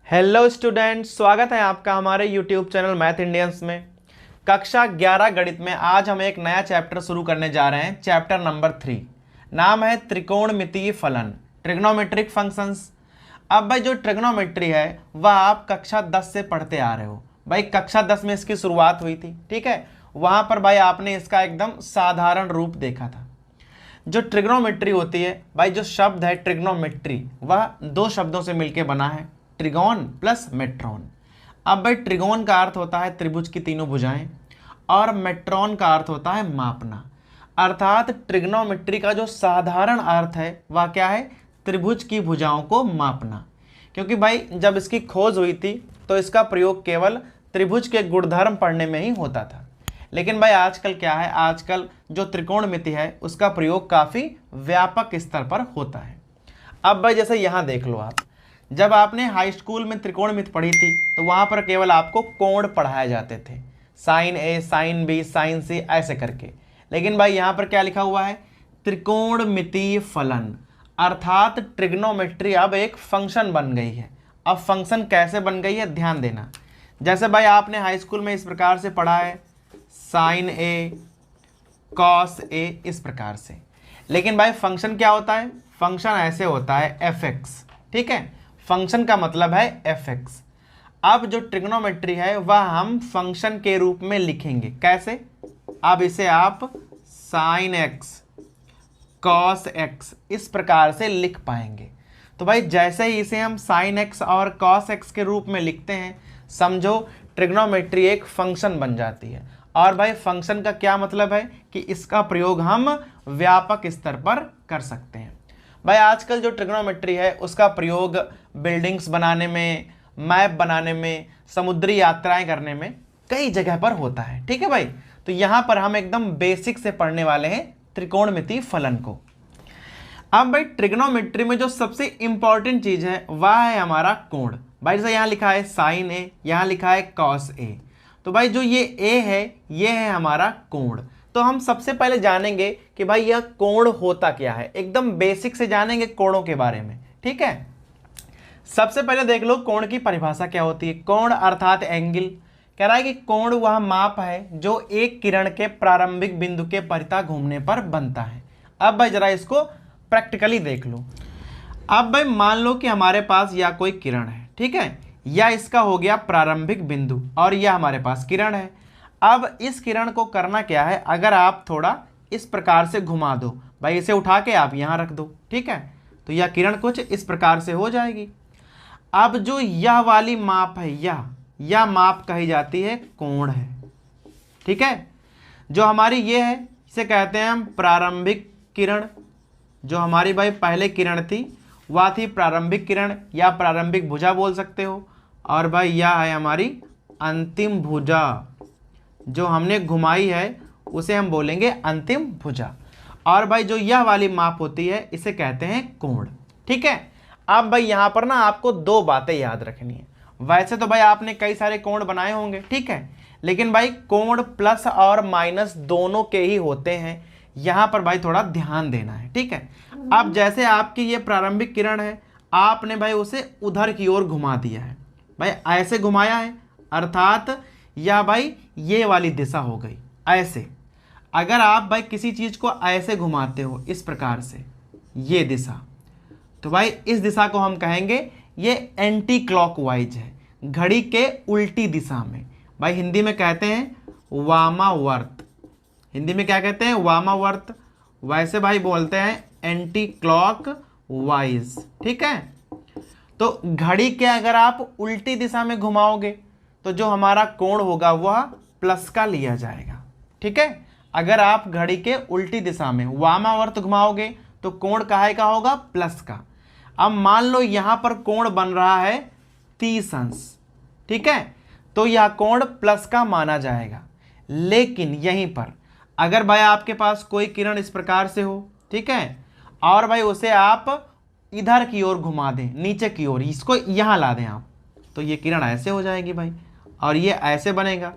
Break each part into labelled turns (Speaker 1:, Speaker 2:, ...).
Speaker 1: Hello students, स्वागत है आपका हमारे यूट्यूब चैनल मैथ इंडियंस में। कक्षा 11 गणित में आज हम एक नया चैप्टर शुरू करने जा रहे हैं। चैप्टर नंबर 3 नाम है त्रिकोणमितीय फलन, ट्रिग्नोमेट्रिक फंक्शंस। अब भाई जो ट्रिग्नोमेट्री है वह आप कक्षा 10 से पढ़ते आ रहे हो। भाई कक्षा 10 में इसकी शुरुआत हुई थी, ठीक है। वहां पर भाई आपने इसका एकदम साधारण रूप देखा था। जो ट्रिग्नोमेट्री होती है भाई, जो शब्द है ट्रिग्नोमेट्री, वह दो शब्दों से मिलकर बना है, ट्रिगोन प्लस मेट्रॉन। अब भाई ट्रिगोन का अर्थ होता है त्रिभुज की तीनों भुजाएं, और मेट्रॉन का अर्थ होता है मापना। अर्थात ट्रिग्नोमेट्री का जो साधारण अर्थ है वह क्या है? त्रिभुज की भुजाओं को मापना। क्योंकि भाई जब इसकी खोज हुई थी तो इसका प्रयोग केवल त्रिभुज के गुणधर्म पढ़ने में ही होता था। लेकिन भाई आजकल क्या है, आजकल जो त्रिकोणमिति है उसका प्रयोग काफ़ी व्यापक स्तर पर होता है। अब भाई जैसे यहाँ देख लो आप, जब आपने हाई स्कूल में त्रिकोणमिति पढ़ी थी तो वहाँ पर केवल आपको कोण पढ़ाए जाते थे, साइन ए, साइन बी, साइन सी, ऐसे करके। लेकिन भाई यहाँ पर क्या लिखा हुआ है? त्रिकोणमितीय फलन। अर्थात ट्रिग्नोमेट्री अब एक फंक्शन बन गई है। अब फंक्शन कैसे बन गई है ध्यान देना। जैसे भाई आपने हाई स्कूल में इस प्रकार से पढ़ा है, साइन ए, कॉस ए, इस प्रकार से। लेकिन भाई फंक्शन क्या होता है? फंक्शन ऐसे होता है एफ एक्स, ठीक है। फंक्शन का मतलब है एफ एक्स। अब जो ट्रिग्नोमेट्री है वह हम फंक्शन के रूप में लिखेंगे। कैसे? अब इसे आप साइन एक्स, कॉस एक्स, इस प्रकार से लिख पाएंगे। तो भाई जैसे ही इसे हम साइन एक्स और कॉस एक्स के रूप में लिखते हैं, समझो ट्रिग्नोमेट्री एक फंक्शन बन जाती है। और भाई फंक्शन का क्या मतलब है कि इसका प्रयोग हम व्यापक स्तर पर कर सकते हैं। भाई आजकल जो ट्रिग्नोमेट्री है उसका प्रयोग बिल्डिंग्स बनाने में, मैप बनाने में, समुद्री यात्राएं करने में कई जगह पर होता है, ठीक है भाई। तो यहाँ पर हम एकदम बेसिक से पढ़ने वाले हैं त्रिकोणमितीय फलन को। अब भाई ट्रिग्नोमेट्री में जो सबसे इंपॉर्टेंट चीज है वह है हमारा कोण। भाई जैसे यहाँ लिखा है साइन ए, यहाँ लिखा है कॉस ए। तो भाई जो ये ए है ये है हमारा कोण। तो हम सबसे पहले जानेंगे कि भाई यह कोण होता क्या है। एकदम बेसिक से जानेंगे कोणों के बारे में, ठीक है। सबसे पहले देख लो कोण की परिभाषा क्या होती है। कोण अर्थात एंगल। कह रहा है कि कोण वह माप है जो एक किरण के प्रारंभिक बिंदु के परितः घूमने पर बनता है। अब भाई जरा इसको प्रैक्टिकली देख लो। अब भाई मान लो कि हमारे पास यह कोई किरण है, ठीक है। या इसका हो गया प्रारंभिक बिंदु और यह हमारे पास किरण है। अब इस किरण को करना क्या है, अगर आप थोड़ा इस प्रकार से घुमा दो, भाई इसे उठा के आप यहाँ रख दो, ठीक है। तो यह किरण कुछ इस प्रकार से हो जाएगी। अब जो यह वाली माप है, यह माप कही जाती है कोण है, ठीक है। जो हमारी ये है इसे कहते हैं हम प्रारंभिक किरण। जो हमारी भाई पहले किरण थी वह थी प्रारंभिक किरण या प्रारंभिक भुजा बोल सकते हो। और भाई यह है हमारी अंतिम भुजा, जो हमने घुमाई है उसे हम बोलेंगे अंतिम भुजा। और भाई जो यह वाली माप होती है इसे कहते हैं कोण, ठीक है। अब भाई यहाँ पर ना आपको दो बातें याद रखनी है। वैसे तो भाई आपने कई सारे कोण बनाए होंगे, ठीक है। लेकिन भाई कोण प्लस और माइनस दोनों के ही होते हैं, यहाँ पर भाई थोड़ा ध्यान देना है, ठीक है। अब जैसे आपकी ये प्रारंभिक किरण है, आपने भाई उसे उधर की ओर घुमा दिया है, भाई ऐसे घुमाया है, अर्थात यह भाई ये वाली दिशा हो गई ऐसे। अगर आप भाई किसी चीज को ऐसे घुमाते हो इस प्रकार से, ये दिशा, तो भाई इस दिशा को हम कहेंगे ये एंटी क्लॉकवाइज है, घड़ी के उल्टी दिशा में। भाई हिंदी में कहते हैं वामावर्त। हिंदी में क्या कहते हैं? वामावर्त। वैसे भाई बोलते हैं एंटी क्लॉक वाइज, ठीक है। तो घड़ी के अगर आप उल्टी दिशा में घुमाओगे तो जो हमारा कोण होगा वह प्लस का लिया जाएगा, ठीक है। अगर आप घड़ी के उल्टी दिशा में वामावर्त घुमाओगे तो कोण काहे का होगा? प्लस का। अब मान लो यहां पर कोण बन रहा है 30 अंश, ठीक है। तो यह कोण प्लस का माना जाएगा। लेकिन यहीं पर अगर भाई आपके पास कोई किरण इस प्रकार से हो, ठीक है, और भाई उसे आप इधर की ओर घुमा दें, नीचे की ओर, इसको यहां ला दें आप, तो ये किरण ऐसे हो जाएगी भाई, और ये ऐसे बनेगा।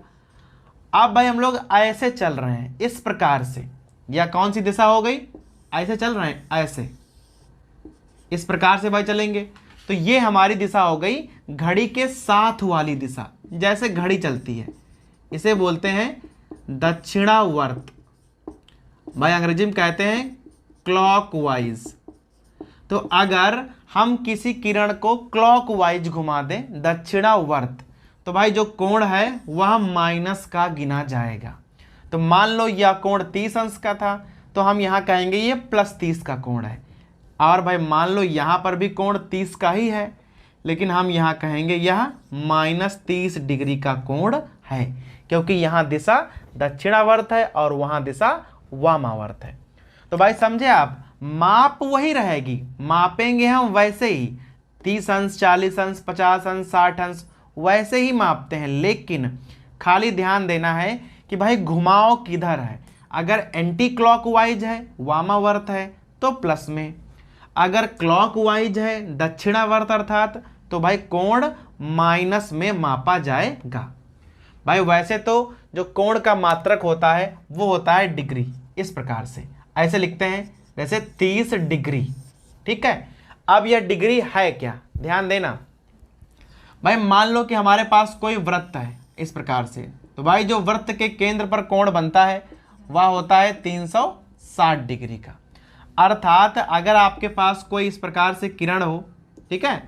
Speaker 1: अब भाई हम लोग ऐसे चल रहे हैं इस प्रकार से, या कौन सी दिशा हो गई? ऐसे चल रहे हैं, ऐसे इस प्रकार से भाई चलेंगे तो ये हमारी दिशा हो गई घड़ी के साथ वाली दिशा, जैसे घड़ी चलती है, इसे बोलते हैं दक्षिणावर्त। भाई अंग्रेजी में कहते हैं क्लॉकवाइज। तो अगर हम किसी किरण को क्लॉकवाइज घुमा दें दक्षिणावर्त, तो भाई जो कोण है वह माइनस का गिना जाएगा। तो मान लो यह कोण 30 अंश का था, तो हम यहाँ कहेंगे ये +30 का कोण है। और भाई मान लो यहाँ पर भी कोण 30 का ही है, लेकिन हम यहाँ कहेंगे यह -30 डिग्री का कोण है, क्योंकि यहाँ दिशा दक्षिणावर्त है और वहाँ दिशा वामावर्त है। तो भाई समझे आप, माप वही रहेगी, मापेंगे हम वैसे ही 30 अंश, 40 अंश, 50 अंश, 60 अंश वैसे ही मापते हैं, लेकिन खाली ध्यान देना है कि भाई घुमाव किधर है। अगर एंटी क्लॉकवाइज है, वामावर्त है, तो प्लस में, अगर क्लॉकवाइज है दक्षिणावर्त अर्थात, तो भाई कोण माइनस में मापा जाएगा। भाई वैसे तो जो कोण का मात्रक होता है वो होता है डिग्री, इस प्रकार से ऐसे लिखते हैं जैसे 30 डिग्री। ठीक है, अब यह डिग्री है क्या, ध्यान देना। भाई मान लो कि हमारे पास कोई वृत्त है इस प्रकार से, तो भाई जो वृत्त के केंद्र पर कोण बनता है वह होता है 360 डिग्री का। अर्थात अगर आपके पास कोई इस प्रकार से किरण हो, ठीक है,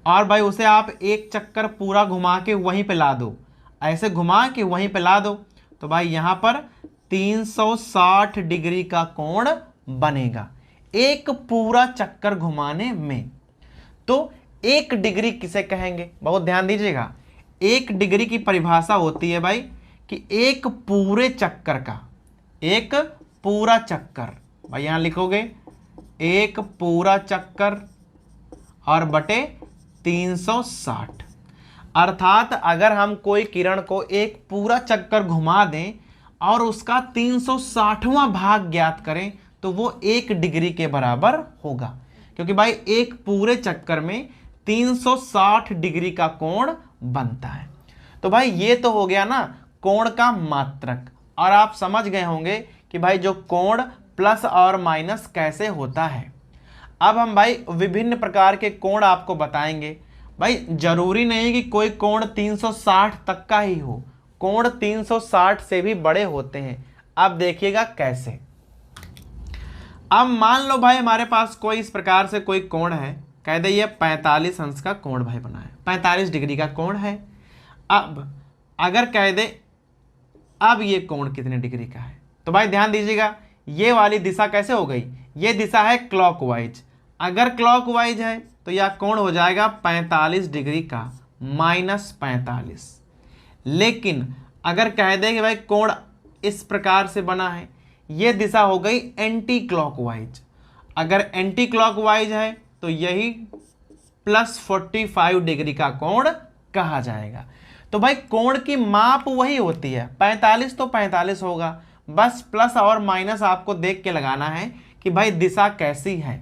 Speaker 1: और भाई उसे आप एक चक्कर पूरा घुमा के वहीं पे ला दो, ऐसे घुमा के वहीं पे ला दो, तो भाई यहाँ पर 360 डिग्री का कोण बनेगा एक पूरा चक्कर घुमाने में। तो 1 डिग्री किसे कहेंगे, बहुत ध्यान दीजिएगा। 1 डिग्री की परिभाषा होती है भाई कि एक पूरे चक्कर का, एक पूरा चक्कर, भाई यहां लिखोगे एक पूरा चक्कर और बटे 360। अर्थात अगर हम कोई किरण को एक पूरा चक्कर घुमा दें और उसका 360वां भाग ज्ञात करें, तो वो 1 डिग्री के बराबर होगा, क्योंकि भाई एक पूरे चक्कर में 360 डिग्री का कोण बनता है। तो भाई ये तो हो गया ना कोण का मात्रक, और आप समझ गए होंगे कि भाई जो कोण प्लस और माइनस कैसे होता है। अब हम भाई विभिन्न प्रकार के कोण आपको बताएंगे। भाई जरूरी नहीं कि कोई कोण 360 तक का ही हो, कोण 360 से भी बड़े होते हैं। अब देखिएगा कैसे। अब मान लो भाई हमारे पास कोई इस प्रकार से कोई कोण है, कह दे ये 45 अंश का कोण भाई बना है, 45 डिग्री का कोण है। अब अगर कह दे अब ये कोण कितने डिग्री का है, तो भाई ध्यान दीजिएगा ये वाली दिशा कैसे हो गई, ये दिशा है क्लॉकवाइज। अगर क्लॉकवाइज है तो यह कोण हो जाएगा 45 डिग्री का -45। लेकिन अगर कह दे कि भाई कोण इस प्रकार से बना है, ये दिशा हो गई एंटी क्लॉकवाइज। अगर एंटी क्लॉकवाइज है तो यही +45 डिग्री का कोण कहा जाएगा। तो भाई कोण की माप वही होती है, 45 तो 45 होगा, बस प्लस और माइनस आपको देख के लगाना है कि भाई दिशा कैसी है।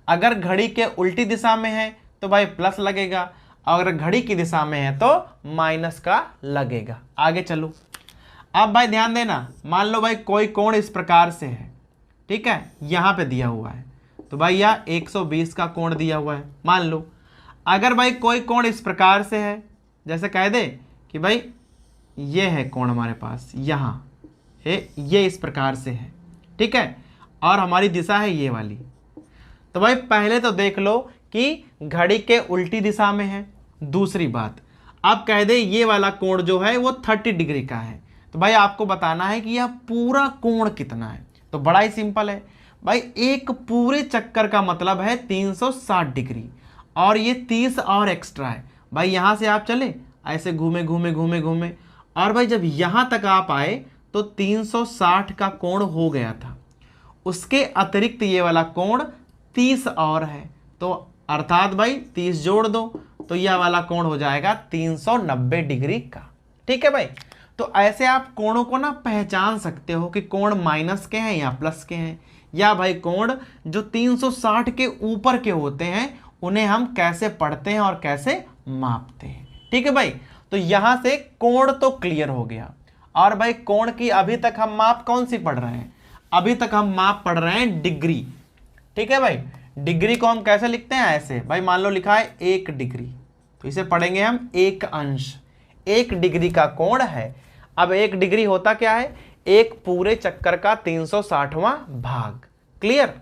Speaker 1: अगर घड़ी के उल्टी दिशा में है तो भाई प्लस लगेगा, और अगर घड़ी की दिशा में है तो माइनस का लगेगा। आगे चलो। अब भाई ध्यान देना, मान लो भाई कोई कोण इस प्रकार से है, ठीक है, यहां पे दिया हुआ है, तो भाई यह 120 का कोण दिया हुआ है मान लो। अगर भाई कोई कोण इस प्रकार से है, जैसे कह दे कि भाई ये है कोण हमारे पास, यहाँ है, ये इस प्रकार से है, ठीक है, और हमारी दिशा है ये वाली, तो भाई पहले तो देख लो कि घड़ी के उल्टी दिशा में है। दूसरी बात, अब कह दे ये वाला कोण जो है वो 30 डिग्री का है, तो भाई आपको बताना है कि यह पूरा कोण कितना है। तो बड़ा ही सिंपल है भाई, एक पूरे चक्कर का मतलब है 360 डिग्री, और ये 30 और एक्स्ट्रा है। भाई यहाँ से आप चले ऐसे घूमे घूमे घूमे घूमे, और भाई जब यहाँ तक आप आए तो 360 का कोण हो गया था। उसके अतिरिक्त ये वाला कोण 30 और है, तो अर्थात भाई 30 जोड़ दो तो यह वाला कोण हो जाएगा 390 डिग्री का। ठीक है भाई, तो ऐसे आप कोणों को ना पहचान सकते हो कि कोण माइनस के हैं या प्लस के हैं, या भाई कोण जो 360 के ऊपर के होते हैं उन्हें हम कैसे पढ़ते हैं और कैसे मापते हैं। ठीक है भाई, तो यहां से कोण तो क्लियर हो गया। और भाई कोण की अभी तक हम माप कौन सी पढ़ रहे हैं, अभी तक हम माप पढ़ रहे हैं डिग्री। ठीक है भाई, डिग्री को हम कैसे लिखते हैं, ऐसे भाई मान लो लिखा है 1 डिग्री, तो इसे पढ़ेंगे हम 1 अंश। 1 डिग्री का कोण है। अब 1 डिग्री होता क्या है, एक पूरे चक्कर का 360वां भाग। क्लियर।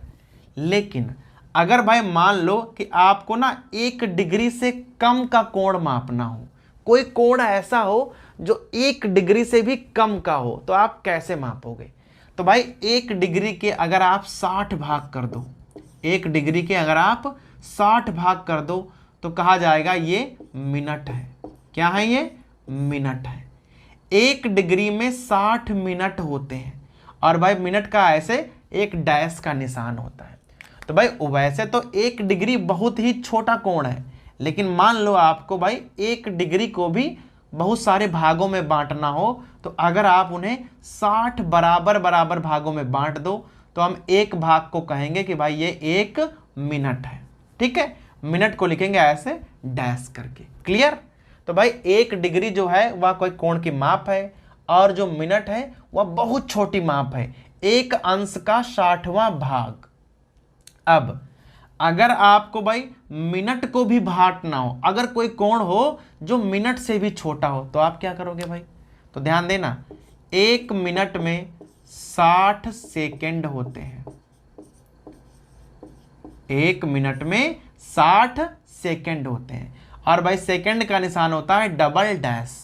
Speaker 1: लेकिन अगर भाई मान लो कि आपको ना 1 डिग्री से कम का कोण मापना हो, कोई कोण ऐसा हो जो 1 डिग्री से भी कम का हो, तो आप कैसे मापोगे। तो भाई 1 डिग्री के अगर आप 60 भाग कर दो, 1 डिग्री के अगर आप 60 भाग कर दो तो कहा जाएगा ये मिनट है। क्या है ये, मिनट है। 1 डिग्री में 60 मिनट होते हैं। और भाई मिनट का ऐसे एक डैश का निशान होता है। तो भाई वैसे तो 1 डिग्री बहुत ही छोटा कोण है, लेकिन मान लो आपको भाई 1 डिग्री को भी बहुत सारे भागों में बांटना हो, तो अगर आप उन्हें 60 बराबर बराबर भागों में बांट दो तो हम एक भाग को कहेंगे कि भाई ये 1 मिनट है। ठीक है, मिनट को लिखेंगे ऐसे डैश करके। क्लियर। तो भाई 1 डिग्री जो है वह कोई कोण की माप है, और जो मिनट है वह बहुत छोटी माप है, 1 अंश का 60वां भाग। अब अगर आपको भाई मिनट को भी बांटना हो, अगर कोई कोण हो जो मिनट से भी छोटा हो, तो आप क्या करोगे भाई। तो ध्यान देना, 1 मिनट में 60 सेकेंड होते हैं। 1 मिनट में 60 सेकेंड होते हैं। और भाई सेकेंड का निशान होता है डबल डैश।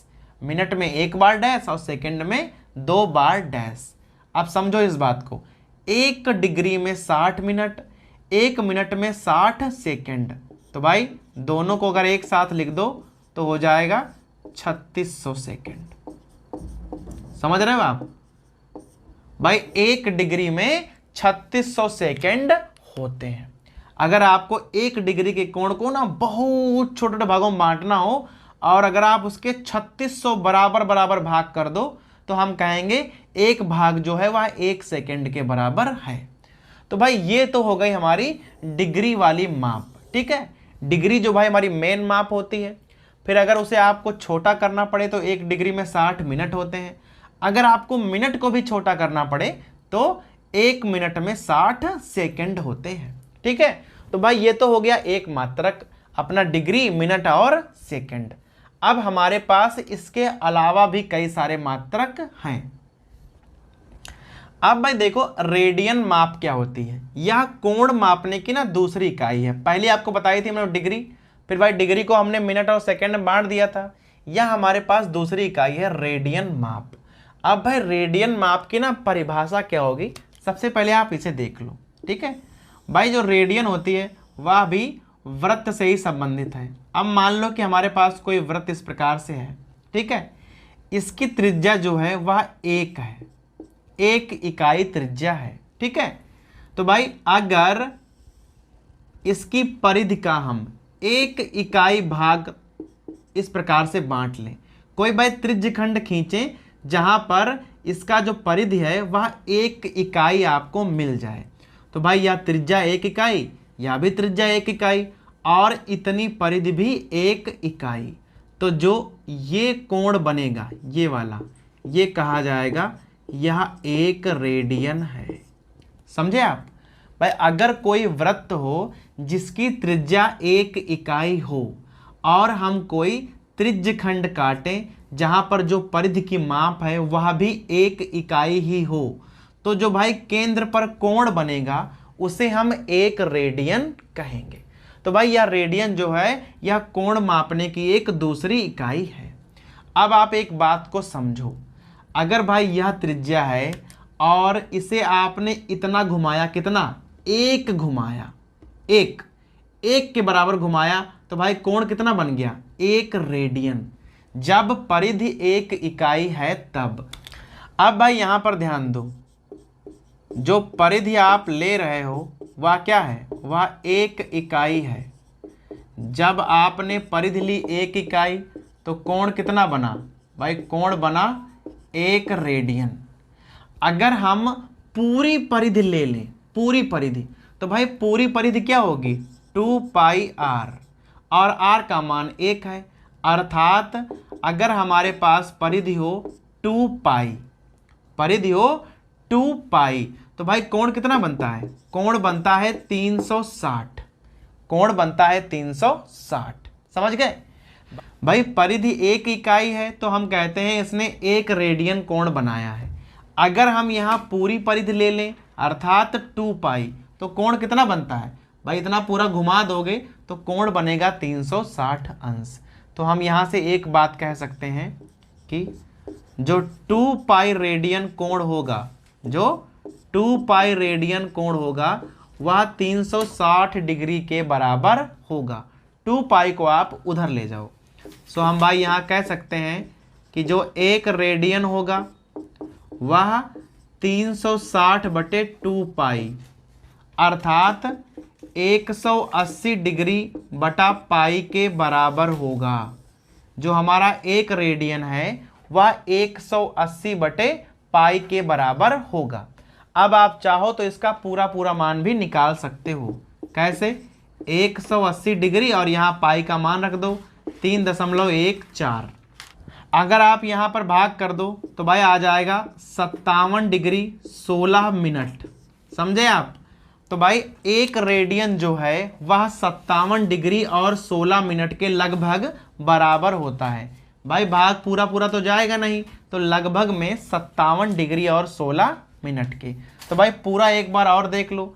Speaker 1: मिनट में 1 बार डैश और सेकेंड में 2 बार डैश। आप समझो इस बात को, 1 डिग्री में 60 मिनट, 1 मिनट में 60 सेकेंड। तो भाई दोनों को अगर एक साथ लिख दो तो हो जाएगा 3600 सेकेंड। समझ रहे हो आप भाई, 1 डिग्री में 3600 सेकेंड होते हैं। अगर आपको 1 डिग्री के कोण को ना बहुत छोटे भागों में बांटना हो, और अगर आप उसके 3600 बराबर बराबर भाग कर दो, तो हम कहेंगे एक भाग जो है वह 1 सेकेंड के बराबर है। तो भाई ये तो हो गई हमारी डिग्री वाली माप। ठीक है, डिग्री जो भाई हमारी मेन माप होती है। फिर अगर उसे आपको छोटा करना पड़े तो 1 डिग्री में 60 मिनट होते हैं। अगर आपको मिनट को भी छोटा करना पड़े तो 1 मिनट में 60 सेकेंड होते हैं। ठीक है, तो भाई ये तो हो गया एक मात्रक, अपना डिग्री, मिनट और सेकेंड। अब हमारे पास इसके अलावा भी कई सारे मात्रक हैं। अब भाई देखो रेडियन माप क्या होती है। यह कोण मापने की ना दूसरी इकाई है। पहले आपको बताई थी हमने डिग्री, फिर भाई डिग्री को हमने मिनट और सेकंड में बांट दिया था। यह हमारे पास दूसरी इकाई है रेडियन माप। अब भाई रेडियन माप की ना परिभाषा क्या होगी, सबसे पहले आप इसे देख लो। ठीक है भाई, जो रेडियन होती है वह भी वृत्त से ही संबंधित है। अब मान लो कि हमारे पास कोई वृत्त इस प्रकार से है। ठीक है, इसकी त्रिज्या जो है वह 1 है, 1 इकाई त्रिज्या है। ठीक है, तो भाई अगर इसकी परिधि का हम 1 इकाई भाग इस प्रकार से बांट लें, कोई भाई त्रिज्यखंड खींचे जहां पर इसका जो परिधि है वह 1 इकाई आपको मिल जाए, तो भाई यह त्रिज्या 1 इकाई, यह भी त्रिज्या 1 इकाई, और इतनी परिधि भी 1 इकाई। तो जो ये कोण बनेगा ये वाला, ये कहा जाएगा यह 1 रेडियन है। समझे आप भाई, अगर कोई वृत्त हो जिसकी त्रिज्या 1 इकाई हो और हम कोई त्रिज्यखंड काटें जहां पर जो परिधि की माप है वह भी 1 इकाई ही हो, तो जो भाई केंद्र पर कोण बनेगा उसे हम 1 रेडियन कहेंगे। तो भाई यह रेडियन जो है यह कोण मापने की एक दूसरी इकाई है। अब आप एक बात को समझो, अगर भाई यह त्रिज्या है और इसे आपने इतना घुमाया, कितना, 1 घुमाया, 1 के बराबर घुमाया, तो भाई कोण कितना बन गया, 1 रेडियन, जब परिधि 1 इकाई है तब। अब भाई यहां पर ध्यान दो, जो परिधि आप ले रहे हो वह क्या है, वह 1 इकाई है। जब आपने परिधि ली 1 इकाई तो कोण कितना बना भाई, कोण बना 1 रेडियन। अगर हम पूरी परिधि ले लें, पूरी परिधि, तो भाई पूरी परिधि क्या होगी, 2 पाई r, और r का मान 1 है। अर्थात अगर हमारे पास परिधि हो 2 पाई, परिधि हो 2 पाई, तो भाई कोण कितना बनता है? कोण बनता है 360। कोण बनता है 360। समझ गए भाई? परिधि 1 इकाई है तो हम कहते हैं इसने 1 रेडियन कोण बनाया है। अगर हम यहाँ पूरी परिधि ले लें अर्थात 2 पाई, तो कोण कितना बनता है भाई? इतना पूरा घुमा दोगे तो कोण बनेगा 360 अंश। तो हम यहाँ से एक बात कह सकते हैं कि जो 2 पाई रेडियन कोण होगा, जो 2 पाई रेडियन कोण होगा वह 360 डिग्री के बराबर होगा। 2 पाई को आप उधर ले जाओ। सो हम भाई यहाँ कह सकते हैं कि जो 1 रेडियन होगा वह 360/2 पाई अर्थात 180 डिग्री बटा पाई के बराबर होगा। जो हमारा 1 रेडियन है वह 180 पाई के बराबर होगा। अब आप चाहो तो इसका पूरा मान भी निकाल सकते हो। कैसे? 180 डिग्री और यहाँ पाई का मान रख दो 3.14। अगर आप यहाँ पर भाग कर दो तो भाई आ जाएगा 57 डिग्री 16 मिनट। समझे आप? तो भाई 1 रेडियन जो है वह 57 डिग्री और 16 मिनट के लगभग बराबर होता है। भाई भाग पूरा तो जाएगा नहीं, तो लगभग में 57 डिग्री और 16 मिनट के। तो भाई पूरा एक बार और देख लो,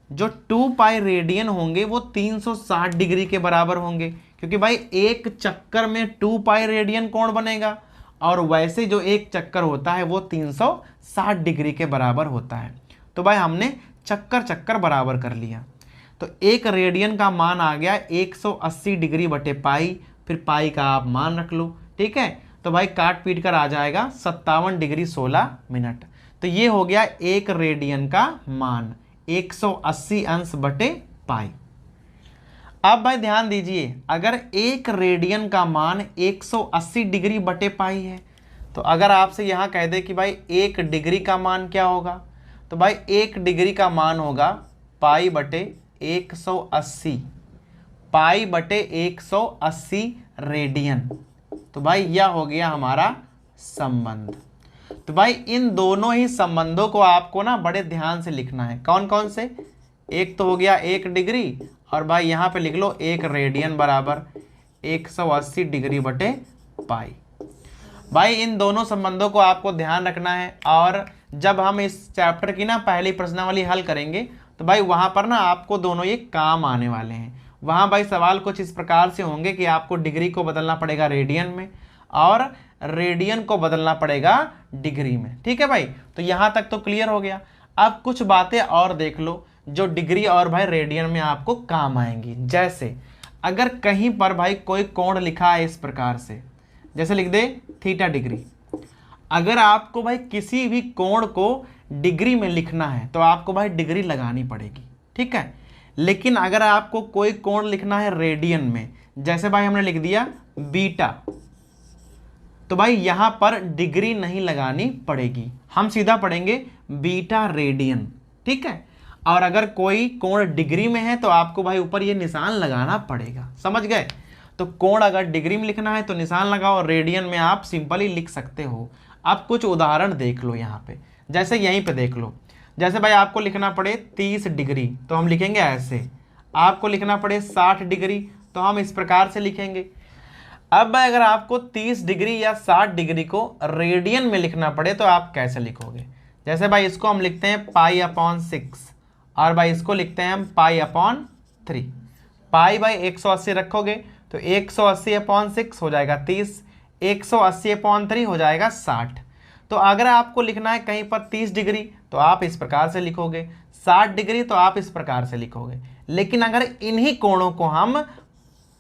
Speaker 1: जो 2 पाई रेडियन होंगे वो 360 डिग्री के बराबर होंगे, क्योंकि भाई एक चक्कर में 2 पाई रेडियन कोण बनेगा और वैसे जो एक चक्कर होता है वो 360 डिग्री के बराबर होता है। तो भाई हमने चक्कर बराबर कर लिया। तो 1 रेडियन का मान आ गया 180 डिग्री बटे पाई, फिर पाई का आप मान रख लो। ठीक है, तो भाई काट पीट कर आ जाएगा 57 डिग्री 16 मिनट। तो ये हो गया 1 रेडियन का मान 180 अंश बटे पाई। अब भाई ध्यान दीजिए, अगर 1 रेडियन का मान 180 डिग्री बटे पाई है, तो अगर आपसे यहाँ कह दे कि भाई 1 डिग्री का मान क्या होगा, तो भाई 1 डिग्री का मान होगा पाई बटे 180, पाई बटे 180 रेडियन। तो भाई यह हो गया हमारा संबंध। तो भाई इन दोनों ही संबंधों को आपको ना बड़े ध्यान से लिखना है। कौन कौन से? एक तो हो गया 1 डिग्री और भाई यहाँ पे लिख लो 1 रेडियन बराबर 180 डिग्री बटे पाई। भाई इन दोनों संबंधों को आपको ध्यान रखना है, और जब हम इस चैप्टर की ना पहली प्रश्नावली हल करेंगे तो भाई वहाँ पर ना आपको दोनों ये काम आने वाले हैं। वहाँ भाई सवाल कुछ इस प्रकार से होंगे कि आपको डिग्री को बदलना पड़ेगा रेडियन में और रेडियन को बदलना पड़ेगा डिग्री में। ठीक है भाई, तो यहाँ तक तो क्लियर हो गया। अब कुछ बातें और देख लो जो डिग्री और भाई रेडियन में आपको काम आएंगी। जैसे अगर कहीं पर भाई कोई कोण लिखा है इस प्रकार से, जैसे लिख दे थीटा डिग्री। अगर आपको भाई किसी भी कोण को डिग्री में लिखना है तो आपको भाई डिग्री लगानी पड़ेगी। ठीक है, लेकिन अगर आपको कोई कोण लिखना है रेडियन में, जैसे भाई हमने लिख दिया बीटा, तो भाई यहां पर डिग्री नहीं लगानी पड़ेगी, हम सीधा पढ़ेंगे बीटा रेडियन। ठीक है, और अगर कोई कोण डिग्री में है तो आपको भाई ऊपर ये निशान लगाना पड़ेगा। समझ गए? तो कोण अगर डिग्री में लिखना है तो निशान लगाओ, रेडियन में आप सिंपली लिख सकते हो। अब कुछ उदाहरण देख लो यहाँ पे, जैसे यहीं पे देख लो। जैसे भाई आपको लिखना पड़े 30 डिग्री तो हम लिखेंगे ऐसे, आपको लिखना पड़े 60 डिग्री तो हम इस प्रकार से लिखेंगे। अब भाई अगर आपको 30 डिग्री या 60 डिग्री को रेडियन में लिखना पड़े तो आप कैसे लिखोगे? जैसे भाई इसको हम लिखते हैं π/6 और भाई इसको लिखते हैं हम π/3। पाई भाई 180 रखोगे तो 180/6 हो जाएगा 30, 180/3 हो जाएगा 60। तो अगर आपको लिखना है कहीं पर 30 डिग्री तो आप इस प्रकार से लिखोगे, 60 डिग्री तो आप इस प्रकार से लिखोगे। लेकिन अगर इन्हीं कोणों को हम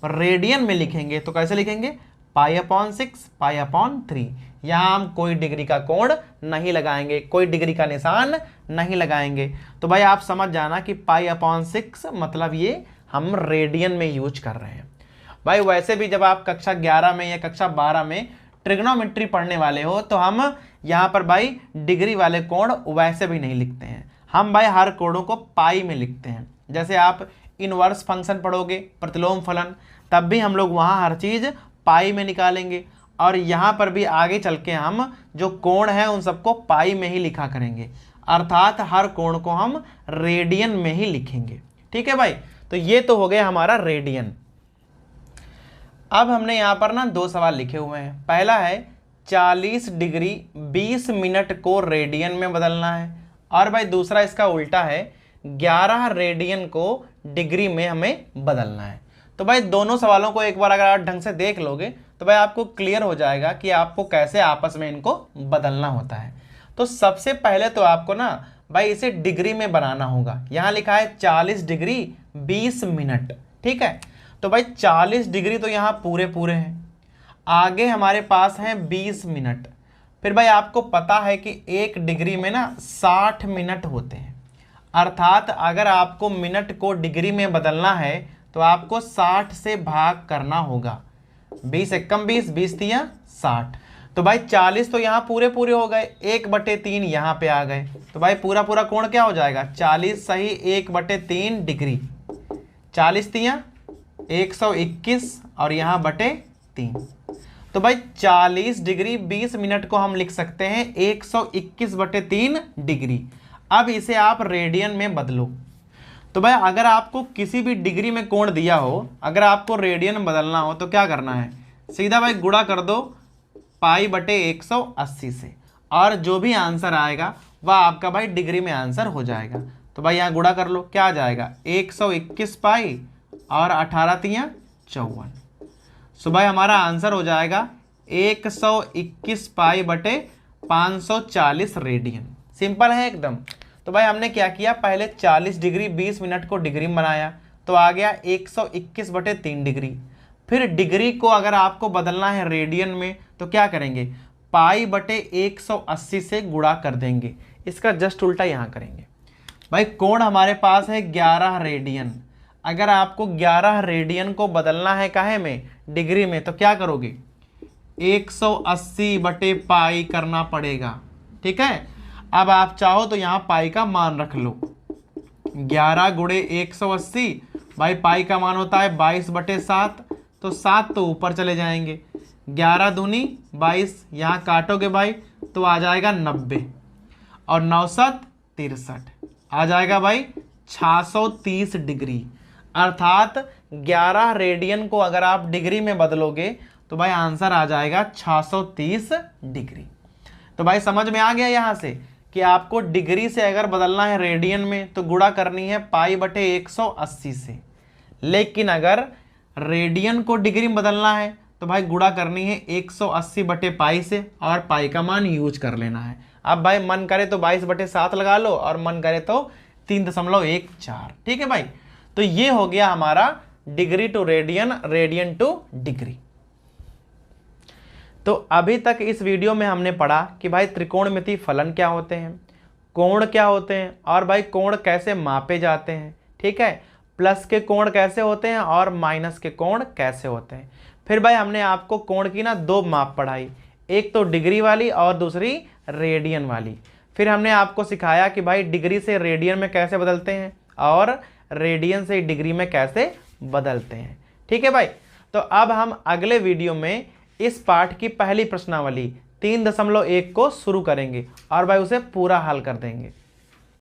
Speaker 1: रेडियन में लिखेंगे तो कैसे लिखेंगे? π/6 π/3। यहाँ हम कोई डिग्री का कोण नहीं लगाएंगे, कोई डिग्री का निशान नहीं लगाएंगे। तो भाई आप समझ जाना कि π/6 मतलब ये हम रेडियन में यूज कर रहे हैं। भाई वैसे भी जब आप कक्षा 11 में या कक्षा 12 में ट्रिग्नोमेट्री पढ़ने वाले हो तो हम यहाँ पर भाई डिग्री वाले कोण वैसे भी नहीं लिखते हैं, हम भाई हर कोणों को पाई में लिखते हैं। जैसे आप इनवर्स फंक्शन पढ़ोगे, प्रतिलोम फलन, तब भी हम लोग वहाँ हर चीज़ पाई में निकालेंगे, और यहाँ पर भी आगे चल के हम जो कोण है उन सबको पाई में ही लिखा करेंगे। अर्थात हर कोण को हम रेडियन में ही लिखेंगे। ठीक है भाई, तो ये तो हो गया हमारा रेडियन। अब हमने यहाँ पर ना 2 सवाल लिखे हुए हैं। पहला है 40 डिग्री 20 मिनट को रेडियन में बदलना है, और भाई दूसरा इसका उल्टा है 11 रेडियन को डिग्री में हमें बदलना है। तो भाई दोनों सवालों को एक बार अगर आप ढंग से देख लोगे तो भाई आपको क्लियर हो जाएगा कि आपको कैसे आपस में इनको बदलना होता है। तो सबसे पहले तो आपको ना भाई इसे डिग्री में बनाना होगा। यहाँ लिखा है 40 डिग्री 20 मिनट। ठीक है, तो भाई 40 डिग्री तो यहाँ पूरे पूरे हैं, आगे हमारे पास हैं 20 मिनट। फिर भाई आपको पता है कि 1 डिग्री में ना 60 मिनट होते हैं, अर्थात अगर आपको मिनट को डिग्री में बदलना है तो आपको 60 से भाग करना होगा। 20 एकम 20, 20 तिया 60। तो भाई 40 तो यहाँ पूरे पूरे हो गए, 1/3 यहाँ पे आ गए। तो भाई पूरा पूरा कोण क्या हो जाएगा, 40 सही 1/3 डिग्री। 40 तिया 121 और यहाँ बटे 3। तो भाई 40 डिग्री 20 मिनट को हम लिख सकते हैं 121/3 डिग्री। अब इसे आप रेडियन में बदलो। तो भाई अगर आपको किसी भी डिग्री में कोण दिया हो, अगर आपको रेडियन में बदलना हो तो क्या करना है, सीधा भाई गुणा कर दो π/180 से, और जो भी आंसर आएगा वह आपका भाई डिग्री में आंसर हो जाएगा। तो भाई यहाँ गुणा कर लो, क्या आ जाएगा 121 पाई और 18 तिया 54। सो भाई हमारा आंसर हो जाएगा 121 π/540 रेडियन। सिंपल है एकदम। तो भाई हमने क्या किया, पहले 40 डिग्री 20 मिनट को डिग्री में बनाया तो आ गया 121/3 डिग्री। फिर डिग्री को अगर आपको बदलना है रेडियन में तो क्या करेंगे, π/180 से गुणा कर देंगे। इसका जस्ट उल्टा यहाँ करेंगे। भाई कोण हमारे पास है 11 रेडियन। अगर आपको 11 रेडियन को बदलना है काहे में, डिग्री में, तो क्या करोगे 180/π करना पड़ेगा। ठीक है, अब आप चाहो तो यहाँ पाई का मान रख लो, 11 गुणे 180। भाई पाई का मान होता है 22/7, तो 7 तो ऊपर चले जाएंगे, 11 दूनी 22, यहाँ काटोगे भाई तो आ जाएगा 90 और 9 7 63, आ जाएगा भाई 630 डिग्री। अर्थात 11 रेडियन को अगर आप डिग्री में बदलोगे तो भाई आंसर आ जाएगा 630 डिग्री। तो भाई समझ में आ गया यहाँ से कि आपको डिग्री से अगर बदलना है रेडियन में तो गुणा करनी है π/180 से, लेकिन अगर रेडियन को डिग्री में बदलना है तो भाई गुणा करनी है 180/π से, और पाई का मान यूज कर लेना है। अब भाई मन करे तो 22/7 लगा लो और मन करे तो 3.14। ठीक है भाई, तो ये हो गया हमारा degree to radian, radian to degree. तो अभी तक इस वीडियो में हमने पढ़ा कि भाई त्रिकोणमितीय फलन क्या होते हैं, कोण क्या होते हैं, और भाई कोण कैसे मापे जाते हैं। ठीक है, प्लस के कोण कैसे होते हैं और माइनस के कोण कैसे होते हैं। फिर भाई हमने आपको कोण की ना 2 माप पढ़ाई, एक तो डिग्री वाली और दूसरी रेडियन वाली। फिर हमने आपको सिखाया कि भाई डिग्री से रेडियन में कैसे बदलते हैं और रेडियन से डिग्री में कैसे बदलते हैं। ठीक है भाई, तो अब हम अगले वीडियो में इस पाठ की पहली प्रश्नावली 3.1 को शुरू करेंगे और भाई उसे पूरा हल कर देंगे।